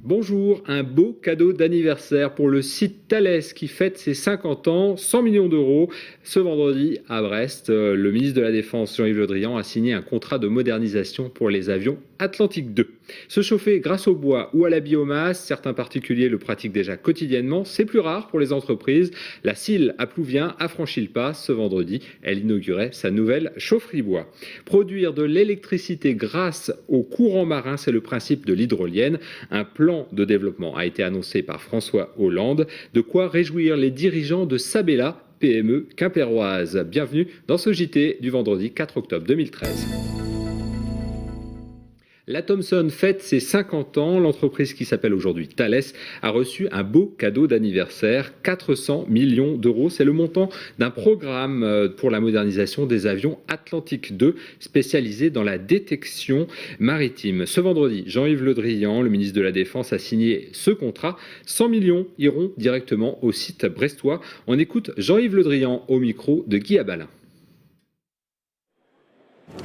Bonjour, un beau cadeau d'anniversaire pour le site Thales qui fête ses 50 ans, 100 millions d'euros. Ce vendredi à Brest, le ministre de la Défense Jean-Yves Le Drian a signé un contrat de modernisation pour les avions Atlantique 2. Se chauffer grâce au bois ou à la biomasse, certains particuliers le pratiquent déjà quotidiennement, c'est plus rare pour les entreprises. La Sille à Plouvien a franchi le pas ce vendredi, elle inaugurait sa nouvelle chaufferie bois. Produire de l'électricité grâce au courant marin, c'est le principe de l'hydrolienne. Un plan de développement a été annoncé par François Hollande, de quoi réjouir les dirigeants de Sabella, PME quimpéroise. Bienvenue dans ce JT du vendredi 4 octobre 2013. La Thomson fête ses 50 ans. L'entreprise qui s'appelle aujourd'hui Thales a reçu un beau cadeau d'anniversaire, 400 millions d'euros. C'est le montant d'un programme pour la modernisation des avions Atlantique 2 spécialisés dans la détection maritime. Ce vendredi, Jean-Yves Le Drian, le ministre de la Défense, a signé ce contrat. 100 millions iront directement au site brestois. On écoute Jean-Yves Le Drian au micro de Guy Abalin.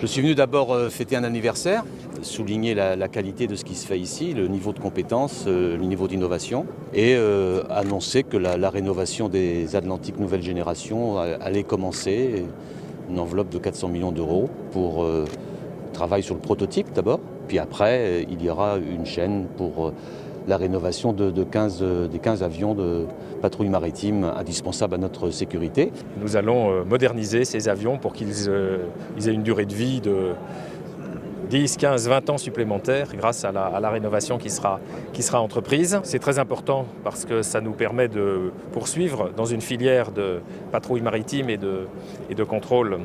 Je suis venu d'abord fêter un anniversaire, souligner la qualité de ce qui se fait ici, le niveau de compétence, le niveau d'innovation, et annoncer que la rénovation des Atlantiques nouvelle génération allait commencer, une enveloppe de 400 millions d'euros pour travail sur le prototype d'abord, puis après il y aura une chaîne pour la rénovation des 15 avions de patrouille maritime indispensables à notre sécurité. Nous allons moderniser ces avions pour qu'ils aient une durée de vie de 10, 15, 20 ans supplémentaires grâce à la rénovation qui sera entreprise. C'est très important parce que ça nous permet de poursuivre dans une filière de patrouille maritime et de contrôle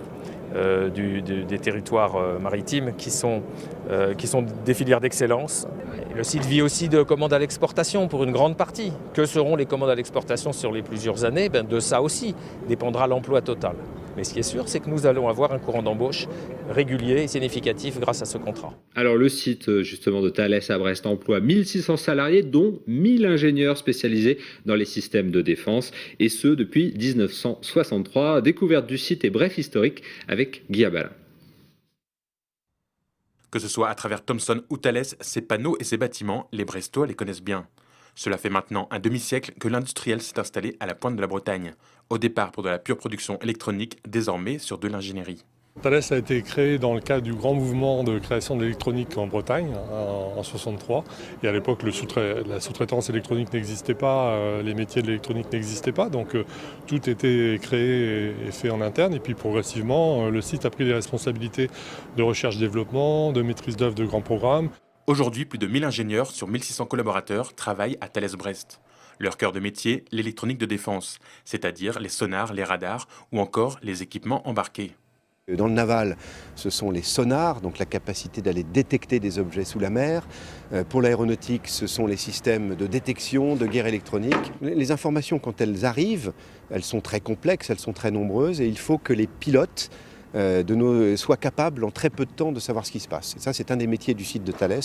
des territoires maritimes qui sont des filières d'excellence. Le site vit aussi de commandes à l'exportation pour une grande partie. Que seront les commandes à l'exportation sur les plusieurs années ? De ça aussi dépendra l'emploi total. Mais ce qui est sûr, c'est que nous allons avoir un courant d'embauche régulier et significatif grâce à ce contrat. Alors le site justement de Thales à Brest emploie 1600 salariés, dont 1000 ingénieurs spécialisés dans les systèmes de défense, et ce depuis 1963. Découverte du site et bref historique avec Guy Abalin. Que ce soit à travers Thomson ou Thales, ces panneaux et ces bâtiments, les Brestois les connaissent bien. Cela fait maintenant un demi-siècle que l'industriel s'est installé à la pointe de la Bretagne. Au départ pour de la pure production électronique, désormais sur de l'ingénierie. Thales a été créé dans le cadre du grand mouvement de création de l'électronique en Bretagne en 1963. Et à l'époque, la sous-traitance électronique n'existait pas, les métiers de l'électronique n'existaient pas. Donc tout était créé et fait en interne. Et puis progressivement, le site a pris des responsabilités de recherche-développement, de maîtrise d'œuvre de grands programmes. Aujourd'hui, plus de 1000 ingénieurs sur 1600 collaborateurs travaillent à Thales Brest. Leur cœur de métier, l'électronique de défense, c'est-à-dire les sonars, les radars ou encore les équipements embarqués. Dans le naval, ce sont les sonars, donc la capacité d'aller détecter des objets sous la mer. Pour l'aéronautique, ce sont les systèmes de détection, de guerre électronique. Les informations, quand elles arrivent, elles sont très complexes, elles sont très nombreuses et il faut que les pilotes soient capables en très peu de temps de savoir ce qui se passe. Et ça, c'est un des métiers du site de Thales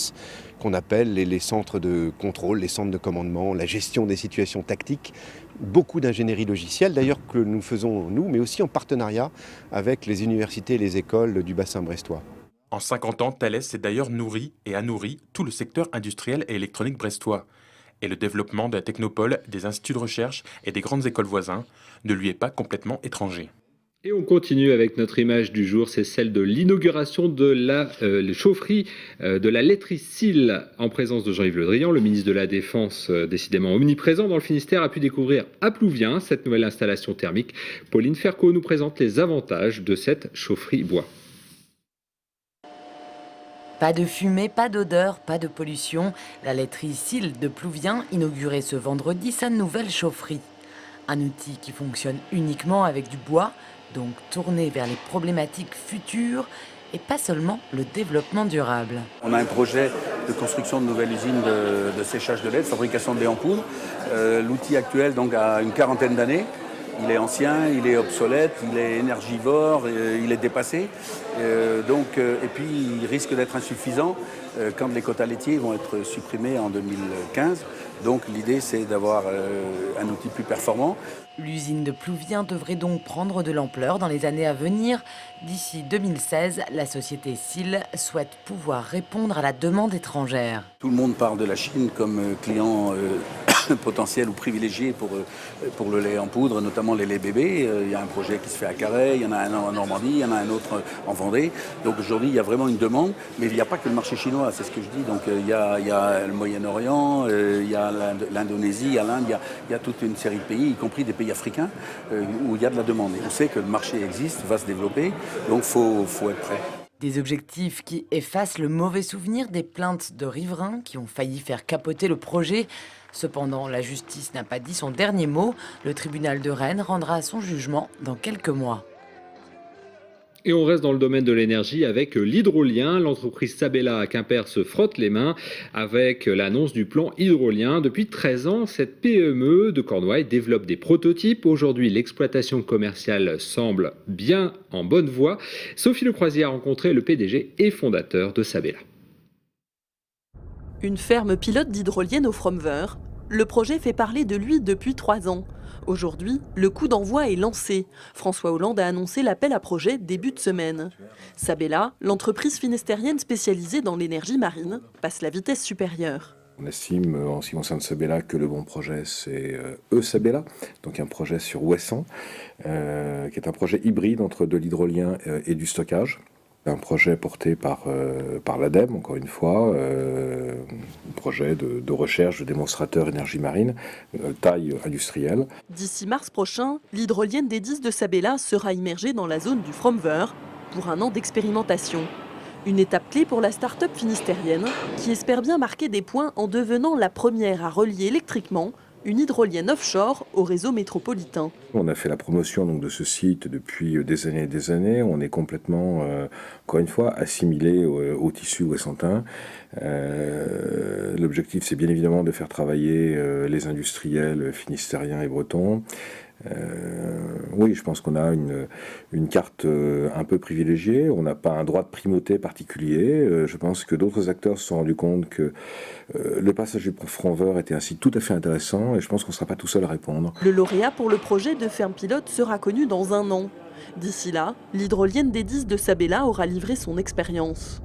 qu'on appelle les centres de contrôle, les centres de commandement, la gestion des situations tactiques. Beaucoup d'ingénierie logicielle, d'ailleurs, que nous faisons nous, mais aussi en partenariat avec les universités et les écoles du bassin brestois. En 50 ans, Thales s'est d'ailleurs nourri et a nourri tout le secteur industriel et électronique brestois. Et le développement de la technopole, des instituts de recherche et des grandes écoles voisins ne lui est pas complètement étranger. Et on continue avec notre image du jour, c'est celle de l'inauguration de la chaufferie de la laiterie Sille en présence de Jean-Yves Le Drian. Le ministre de la Défense, décidément omniprésent dans le Finistère, a pu découvrir à Plouvien cette nouvelle installation thermique. Pauline Ferco nous présente les avantages de cette chaufferie bois. Pas de fumée, pas d'odeur, pas de pollution. La laiterie Sille de Plouvien inaugurait ce vendredi sa nouvelle chaufferie. Un outil qui fonctionne uniquement avec du bois, donc tourné vers les problématiques futures et pas seulement le développement durable. On a un projet de construction de nouvelles usines de séchage de lait, de fabrication de lait en poudre. L'outil actuel donc, a une quarantaine d'années. il est ancien, il est obsolète, il est énergivore, il est dépassé. Et puis il risque d'être insuffisant quand les quotas laitiers vont être supprimés en 2015. Donc l'idée c'est d'avoir un outil plus performant. L'usine de Plouvien devrait donc prendre de l'ampleur dans les années à venir. D'ici 2016, la société SIL souhaite pouvoir répondre à la demande étrangère. Tout le monde parle de la Chine comme client potentiel ou privilégié pour le lait en poudre, notamment les laits bébés. Il y a un projet qui se fait à Carhaix, il y en a un en Normandie, il y en a un autre en Vendée. Donc aujourd'hui, il y a vraiment une demande, mais il n'y a pas que le marché chinois, c'est ce que je dis. Donc il y a le Moyen-Orient, il y a l'Indonésie, il y a l'Inde, il y a toute une série de pays, y compris des pays africains, où il y a de la demande. Et on sait que le marché existe, va se développer, donc il faut être prêt. Des objectifs qui effacent le mauvais souvenir des plaintes de riverains qui ont failli faire capoter le projet. Cependant, la justice n'a pas dit son dernier mot. Le tribunal de Rennes rendra son jugement dans quelques mois. Et on reste dans le domaine de l'énergie avec l'hydrolien. L'entreprise Sabella à Quimper se frotte les mains avec l'annonce du plan hydrolien. Depuis 13 ans, cette PME de Cornouailles développe des prototypes. Aujourd'hui, l'exploitation commerciale semble bien en bonne voie. Sophie Lecroisier a rencontré le PDG et fondateur de Sabella. Une ferme pilote d'hydrolienne au Fromver. Le projet fait parler de lui depuis 3 ans. Aujourd'hui, le coup d'envoi est lancé. François Hollande a annoncé l'appel à projet début de semaine. Sabella, l'entreprise finistérienne spécialisée dans l'énergie marine, passe la vitesse supérieure. On estime, en ce qui concerne Sabella, que le bon projet, c'est Sabella, donc un projet sur Ouessant, qui est un projet hybride entre de l'hydrolien et du stockage. Un projet porté par l'ADEME, encore une fois, un projet de recherche de démonstrateur énergie marine, taille industrielle. D'ici mars prochain, l'hydrolienne des 10 de Sabella sera immergée dans la zone du Fromver pour 1 an d'expérimentation. Une étape clé pour la start-up finistérienne qui espère bien marquer des points en devenant la première à relier électriquement une hydrolienne offshore au réseau métropolitain. On a fait la promotion donc, de ce site depuis des années et des années. On est complètement, encore une fois, assimilé au tissu ouessantin. L'objectif, c'est bien évidemment de faire travailler les industriels finistériens et bretons. Oui, je pense qu'on a une carte un peu privilégiée. On n'a pas un droit de primauté particulier. Je pense que d'autres acteurs se sont rendus compte que le passage du Fromver était ainsi tout à fait intéressant et je pense qu'on ne sera pas tout seul à répondre. Le lauréat pour le projet de ferme pilote sera connu dans 1 an. D'ici là, l'hydrolienne des 10 de Sabella aura livré son expérience.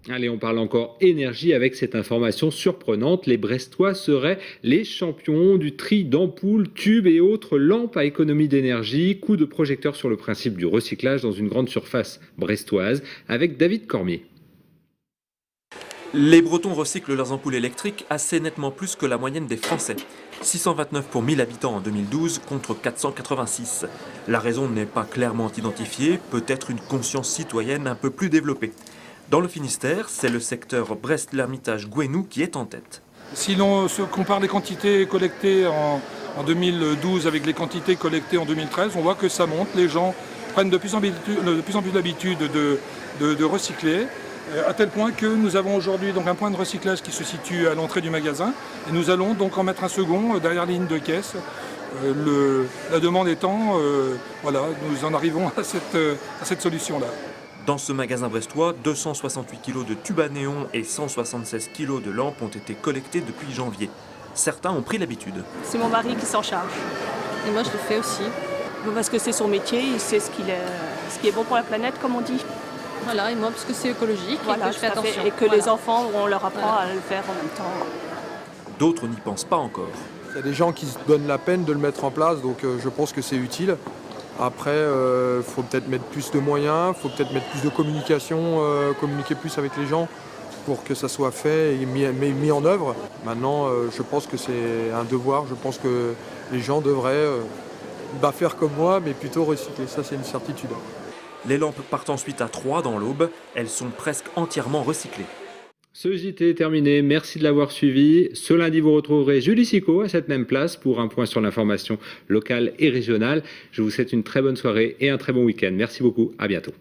Allez, on parle encore énergie avec cette information surprenante. Les Brestois seraient les champions du tri d'ampoules, tubes et autres lampes à économie d'énergie. Coup de projecteur sur le principe du recyclage dans une grande surface brestoise avec David Cormier. Les Bretons recyclent leurs ampoules électriques assez nettement plus que la moyenne des Français. 629 pour 1000 habitants en 2012 contre 486. La raison n'est pas clairement identifiée, peut-être une conscience citoyenne un peu plus développée. Dans le Finistère, c'est le secteur Brest-L'Hermitage-Gouesnou qui est en tête. Si l'on se compare les quantités collectées en 2012 avec les quantités collectées en 2013, on voit que ça monte. Les gens prennent de plus en plus l'habitude de recycler, à tel point que nous avons aujourd'hui donc un point de recyclage qui se situe à l'entrée du magasin. Et nous allons donc en mettre un second derrière les lignes de caisse. La demande étant, nous en arrivons à cette solution-là. Dans ce magasin brestois, 268 kg de tubes à néon et 176 kg de lampes ont été collectés depuis janvier. Certains ont pris l'habitude. C'est mon mari qui s'en charge. Et moi, je le fais aussi. Parce que c'est son métier, il sait ce qui est bon pour la planète, comme on dit. Voilà, et moi, parce que c'est écologique voilà, et que je fais attention. Et que les enfants, on leur apprend à le faire en même temps. D'autres n'y pensent pas encore. Il y a des gens qui se donnent la peine de le mettre en place, donc je pense que c'est utile. Après, il faut peut-être mettre plus de moyens, il faut peut-être mettre plus de communication, communiquer plus avec les gens pour que ça soit fait et mis en œuvre. Maintenant, je pense que c'est un devoir, je pense que les gens devraient faire comme moi, mais plutôt recycler, ça c'est une certitude. Les lampes partent ensuite à 3 dans l'Aube, elles sont presque entièrement recyclées. Ce JT est terminé, merci de l'avoir suivi. Ce lundi, vous retrouverez Julie Sicot à cette même place pour un point sur l'information locale et régionale. Je vous souhaite une très bonne soirée et un très bon week-end. Merci beaucoup, à bientôt.